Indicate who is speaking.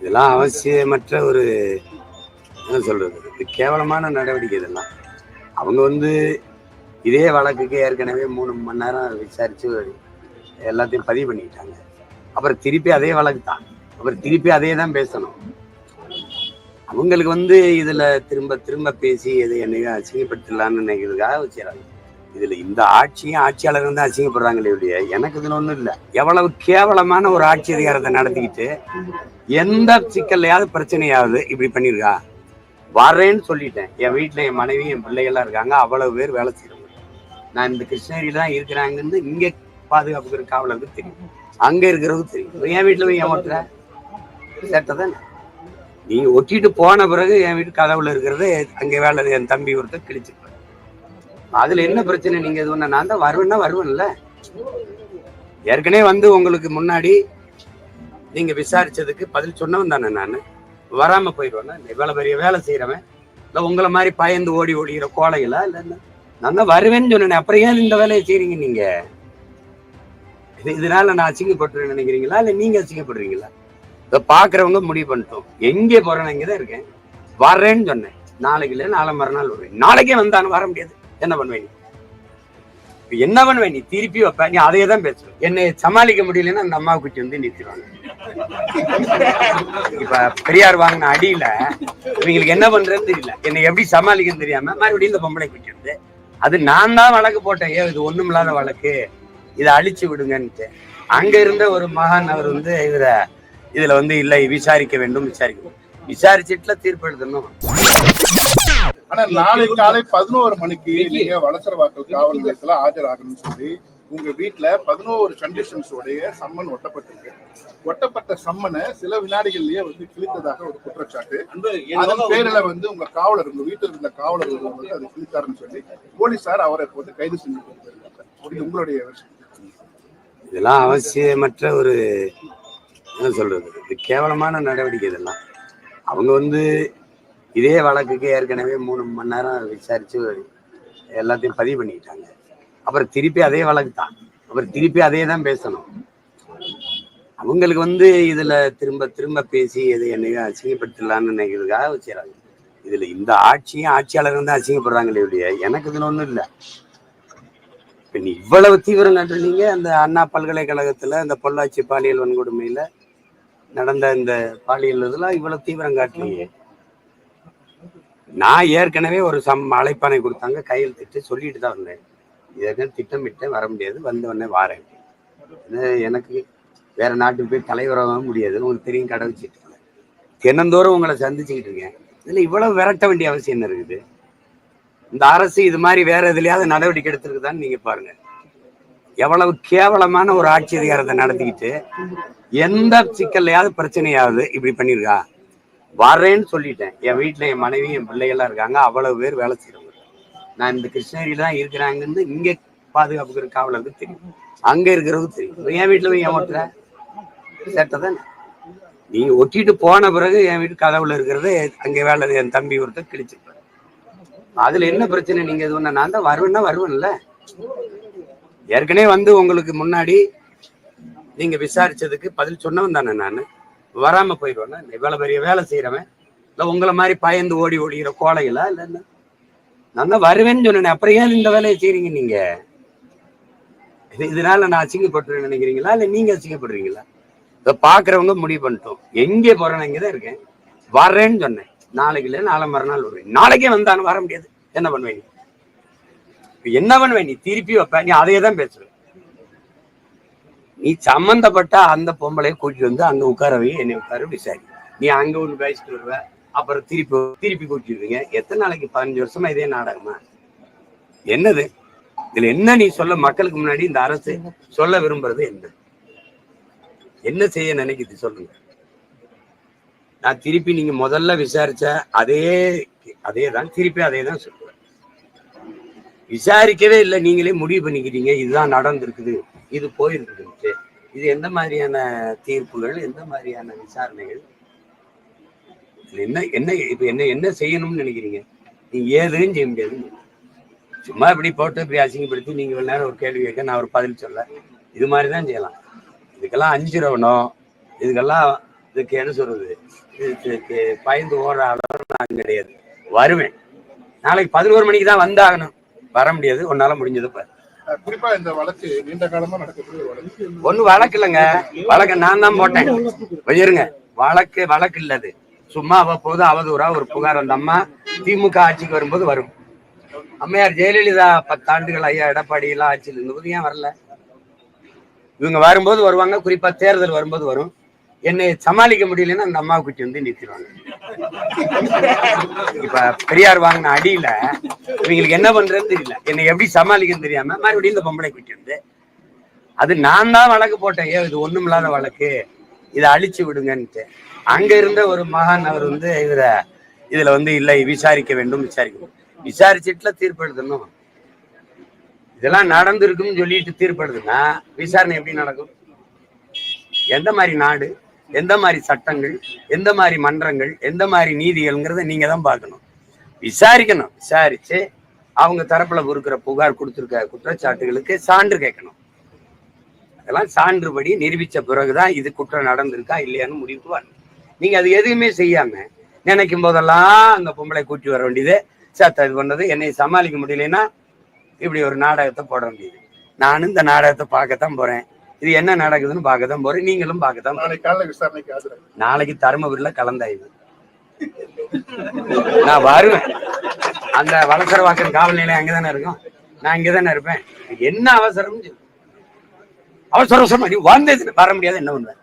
Speaker 1: இதெல்லாம் அவசியமற்ற ஒரு என்ன சொல்றது, இது கேவலமான நடவடிக்கை இதெல்லாம். அவங்க இதே வழக்குக்கு ஏற்கனவே 3 மணி நேரம் விசாரிச்சு எல்லாத்தையும் பதிவு பண்ணிக்கிட்டாங்க. அப்புறம் திருப்பி அதே வழக்கு தான், அப்புறம் திருப்பி அதே தான் பேசணும். அவங்களுக்கு இதுல திரும்ப திரும்ப பேசி எது என்னையும் அசிங்கப்படுத்தலான்னு நினைக்கிறதுக்காக வச்சுறாங்க. இதுல இந்த ஆட்சியும் ஆட்சியாளர் அசிங்கப்படுறாங்களே இல்லையா, எனக்கு இதுல ஒண்ணும் இல்லை. எவ்வளவு கேவலமான ஒரு ஆட்சி அதிகாரத்தை நடத்திக்கிட்டு எந்த சிக்கல்லையாவது பிரச்சனையாவது இப்படி பண்ணிருக்கா? வரேன்னு சொல்லிட்டேன். என் வீட்டுல என் மனைவி என் பிள்ளைகள்லாம் இருக்காங்க, அவ்வளவு பேர் வேலை செய்யறவங்க. நான் இந்த கிருஷ்ணகிரியில தான் இருக்கிறாங்கன்னு இங்க பாதுகாப்பு காவலருக்கு தெரியும், அங்க இருக்கிறவங்க தெரியும். என் வீட்டுல போய் ஏன் ஓட்டுற சேட்டை நீ ஒட்டிட்டு போன பிறகு என் வீட்டு கதவுல இருக்கிறது அங்க வேலை என் தம்பி ஒருத்தர் கிழிச்சிருப்பாரு. அதுல என்ன பிரச்சனை? நீங்க இது ஒண்ணு நான் தான் வருவேன்னா வருவேன்ல. ஏற்கனவே உங்களுக்கு முன்னாடி நீங்க விசாரிச்சதுக்கு பதில் சொன்னவன் தானே நான். வராம போயிடுவேன்னா இவ்வளவு பெரிய வேலை செய்யறவன் இல்ல உங்களை மாதிரி பயந்து ஓடி ஓடிக்கிற கோலைகளா? இல்ல நான் தான் வருவேன்னு சொன்னேன். அப்புறம் ஏன் இந்த வேலையை செய்றீங்க நீங்க? இதனால நான் அசிங்கப்பட்டுருன்னு நினைக்கிறீங்களா இல்ல நீங்க அசிங்கப்படுறீங்களா? இதை பாக்குறவங்க முடிவு பண்ணிட்டோம். எங்கே போறேன்னு இங்கதான் இருக்கேன். வர்றேன்னு சொன்னேன். நாளைக்கு இல்லை நாளை மறுநாள் வருவேன். நாளைக்கே வந்தானு வர முடியாது. என்ன பண்ணுவேன்? என்ன பண்ணுவேன்? நீ திருப்பி வைப்ப, நீ அதையே தான் பேசுவேன். என்னை சமாளிக்க முடியலன்னா அந்த அம்மாவை குச்சி நிறுத்திடுவாங்க. இப்ப பெரியார் வாங்கின அடியில இவங்களுக்கு என்ன பண்றதுன்னு தெரியல, என்னை எப்படி சமாளிக்கன்னு தெரியாம மறுபடியும் இந்த பொம்பளை குச்சி அது நான் தான் வழக்கு போட்டேன். இது ஒண்ணுமில்லாத வழக்கு, இதை அழிச்சு விடுங்கன்ட்டு. அங்க இருந்த ஒரு மகான் அவர் இதுல இல்ல விசாரிக்க வேண்டும், விசாரிச்சுட்டுல தீர்ப்பு எழுதணும்.
Speaker 2: ஆனா நாளை காலை 11 மணிக்கு நீங்க வளசரவாக்கல் காவல் நிலையத்துல ஆஜராகணும்னு சொல்லி உங்க வீட்டுல 11 கண்டிஷன்ஸ் உடைய சம்மன் ஒட்டப்பட்டிருக்கு. ஒட்டப்பட்ட சம்மனை சில வினாடிகள்லயே கிழித்ததாக ஒரு குற்றச்சாட்டு. அதன் பேரில உங்க காவலர், உங்க வீட்டில் இருந்த காவலர்கள் அதை கிழித்தாருன்னு சொல்லி போலீசார் அவரை கைது செஞ்சு கொடுத்திருக்காங்க. உங்களுடைய
Speaker 1: இதெல்லாம் அவசியமற்ற ஒரு என்ன சொல்றது, இது கேவலமான நடவடிக்கை இதெல்லாம். அவங்க இதே வழக்குக்கு ஏற்கனவே 3 மணி நேரம் விசாரிச்சு எல்லாத்தையும் பதிவு பண்ணிக்கிட்டாங்க. அப்புறம் திருப்பி அதே வழக்கு தான், அப்புறம் திருப்பி அதே தான் பேசணும். அவங்களுக்கு இதுல திரும்ப திரும்ப பேசி எது என்னையும் அசிங்கப்படுத்தலான்னு நினைக்கிறதுக்காக வச்சுறாங்க. இதுல இந்த ஆட்சியும் ஆட்சியாளர் அசிங்கப்படுறாங்களே இல்லையா, எனக்கு இதுல ஒண்ணும் இல்லை. இப்ப நீ இவ்வளவு தீவிரம் கண்டுறீங்க. அந்த அண்ணா பல்கலைக்கழகத்துல இந்த பொள்ளாச்சி பாலியல் வன்கொடுமையில நடந்த இந்த பாலியல் இதெல்லாம் இவ்வளவு தீவிரம் காட்டுறீங்க. நான் ஏற்கனவே ஒரு அழைப்பானை கொடுத்தாங்க, கையெழுத்திட்டு சொல்லிட்டு தான் வந்தேன். இதற்கு திட்டமிட்டேன், வர முடியாது, வந்தவொடனே வாரேன். எனக்கு வேற நாட்டுக்கு போய் தலைவராக முடியாது, உங்களுக்கு தெரியும். கடை வச்சுட்டு தினந்தோறும் உங்களை சந்திச்சுக்கிட்டு இருக்கேன். இதுல இவ்வளவு விரட்ட வேண்டிய அவசியம் என்ன இருக்குது? இந்த அரசு இது மாதிரி வேற எதுலையாவது நடவடிக்கை எடுத்திருக்குதான்னு நீங்க பாருங்க. எவ்வளவு கேவலமான ஒரு ஆட்சி அதிகாரத்தை நடத்திக்கிட்டு எந்த சிக்கல்லையாவது பிரச்சனையாவது இப்படி பண்ணிருக்கா? வரேன்னு சொல்லிட்டேன். என் வீட்டுல என் மனைவி என் பிள்ளைகள்லாம் இருக்காங்க, அவ்வளவு பேர் வேலை செய்யறவங்க. நான் இந்த கிருஷ்ணகிரியில தான் இருக்கிறாங்கன்னு இங்க பாதுகாப்பு காவலருக்கு தெரியும், அங்க இருக்கிறவங்க தெரியும். என் வீட்டுல போய் ஏன் ஓட்டுற சேட்டை தானே. நீ ஒட்டிட்டு போன பிறகு என் வீட்டு கதவுல இருக்கிறது அங்க வேலை என் தம்பி ஒருத்தர் கிழிச்சிருப்பாரு. அதுல என்ன பிரச்சனை? நீங்க இது ஒண்ணு நான் தான் வருவேன்னா வருவேன்ல. ஏற்கனவே உங்களுக்கு முன்னாடி நீங்க விசாரிச்சதுக்கு பதில் சொன்னவன் தானே நான். வராம போயிடுவேன்னா இவ்வளவு பெரிய வேலை செய்யறவன் இல்ல உங்களை மாதிரி பயந்து ஓடி ஓடிக்கிற கோலைகளா? இல்ல நான் தான் வருவேன்னு சொன்னேன். அப்புறம் ஏன் இந்த வேலையை செய்றீங்க நீங்க? இதனால நான் அசிங்கப்பட்டு நினைக்கிறீங்களா இல்ல நீங்க அசிங்கப்படுறீங்களா? இதை பாக்குறவங்க முடிவு பண்ணிட்டோம். எங்கே போறேன்னு இங்கதான் இருக்கேன். வர்றேன்னு சொன்னேன். நாளைக்கு இல்லை நாளை மறுநாள் வருவேன். நாளைக்கே வந்தானு வர முடியாது. என்ன பண்ணுவேன்? என்ன பண்ணுவேன்? நீ திருப்பி வைப்ப, நீ அதையே தான் பேசுவேன். நீ சம்பந்தப்பட்ட அந்த பொம்பளையை கூட்டிட்டு அங்க உட்கார வை, என்னை உட்கார விசாரி. நீ அங்க ஒண்ணு பேசிட்டு வருவ, அப்புறம் திருப்பி கூட்டிடுவீங்க. எத்தனை நாளைக்கு? 15 வருஷமா இதே நாடகமா? என்னது இதுல என்ன நீ சொல்ல? மக்களுக்கு முன்னாடி இந்த அரசு சொல்ல விரும்புறது என்ன செய்ய நினைக்குது சொல்லுங்க. நான் திருப்பி நீங்க முதல்ல விசாரிச்ச அதே தான் திருப்பி அதே தான் சொல்லுவேன். விசாரிக்கவே இல்லை, நீங்களே முடிவு பண்ணிக்கிறீங்க இதுதான் நடந்திருக்குது, இது போயிருக்குது. இது எந்த மாதிரியான தீர்ப்புகள், எந்த மாதிரியான விசாரணைகள்? என்ன செய்யணும்னு நினைக்கிறீங்க? நீங்க ஏதுன்னு செய்ய முடியாது. சும்மா இப்படி போட்டு இப்படி அசிங்கப்படுத்தி நீங்க இவ்வளவு நேரம் ஒரு கேள்வி கேட்க நான் ஒரு பதில் சொல்ல, இது மாதிரிதான் செய்யலாம். இதுக்கெல்லாம் அஞ்சுறவனோ இதுக்கெல்லாம் இதுக்கு என்ன சொல்றது, இதுக்கு பயந்து ஓடுற அளவு நான் கிடையாது. வருவேன். நாளைக்கு 11 மணிக்கு தான் வந்தாகணும், வர முடியாது. உன்னால முடிஞ்சது பாரு.
Speaker 2: குறிப்பா இந்த வழக்கு நீண்ட காலமா நடக்கக்கூடிய வழக்கு.
Speaker 1: ஒண்ணு வழக்கு இல்லைங்க, வழக்க நான் தான் போட்டேன். இருங்க, வழக்கு இல்லது, சும்மா அவ்வப்போது அவதூறா ஒரு புகார். அந்த அம்மா திமுக ஆட்சிக்கு வரும்போது வரும். அம்மையார் ஜெயலலிதா 10 ஆண்டுகள் ஐயா எடப்பாடி எல்லாம் ஆட்சியில் இருந்தபோது ஏன் வரல? இவங்க வரும்போது வருவாங்க, குறிப்பா தேர்தல் வரும்போது வரும். என்னை சமாளிக்க முடியலன்னா அந்த அம்மாவை குட்டி வந்து நிறுத்திடுவாங்க. இப்ப பெரியார் வாங்கின அடியில இவங்களுக்கு என்ன பண்றதுன்னு தெரியல, என்னை எப்படி சமாளிக்கன்னு தெரியாம மறுபடியும் இந்த பொம்பளை குட்டி வந்து, அது நான் தான் வழக்கு போட்டேன், இது ஒண்ணும் இல்லாத வழக்கு, இதை அழிச்சு விடுங்கன்ட்டு. அங்க இருந்த ஒரு மகான் அவர் வந்து இதுல வந்து இல்லை விசாரிக்க வேண்டும், விசாரிச்சுட்டுல தீர்ப்பு எழுதணும். இதெல்லாம் நடந்திருக்குன்னு சொல்லிட்டு தீர்ப்பு எழுதுனா விசாரணை எப்படி நடக்கும்? எந்த மாதிரி நாடு, எந்த மாதிரி சட்டங்கள், எந்த மாதிரி மன்றங்கள், எந்த மாதிரி நீதிகள்ங்கிறத நீங்க தான் பார்க்கணும், விசாரிக்கணும். விசாரிச்சு அவங்க தரப்புல கொடுக்குற புகார், கொடுத்துருக்க குற்றச்சாட்டுகளுக்கு சான்று கேட்கணும். அதெல்லாம் சான்றுபடி நிரூபிச்ச பிறகுதான் இது குற்றம் நடந்திருக்கா இல்லையான்னு முடிவுக்கு வரணும். நீங்க அது எதுவுமே செய்யாம நினைக்கும் போதெல்லாம் அந்த பொம்பளை கூட்டி வர வேண்டியது, சேத்த இது பண்ணது, என்னை சமாளிக்க முடியலன்னா இப்படி ஒரு நாடகத்தை போட வேண்டியது. நானும் இந்த நாடகத்தை பார்க்கத்தான் போறேன், இது என்ன நடக்குதுன்னு பார்க்கத்தான் போறேன், நீங்களும் பார்க்கத்தான். நாளைக்கு தருமபுரியில கலந்தாய்வு, நான் வருவேன். அந்த வளசரவாக்கம் காவல் நிலையம் அங்கதானே இருக்கும், நான் இங்கதானே இருப்பேன். என்ன அவசரம்? அவசரம் நீ வந்தது வர முடியாது, என்ன பண்ணுவேன்?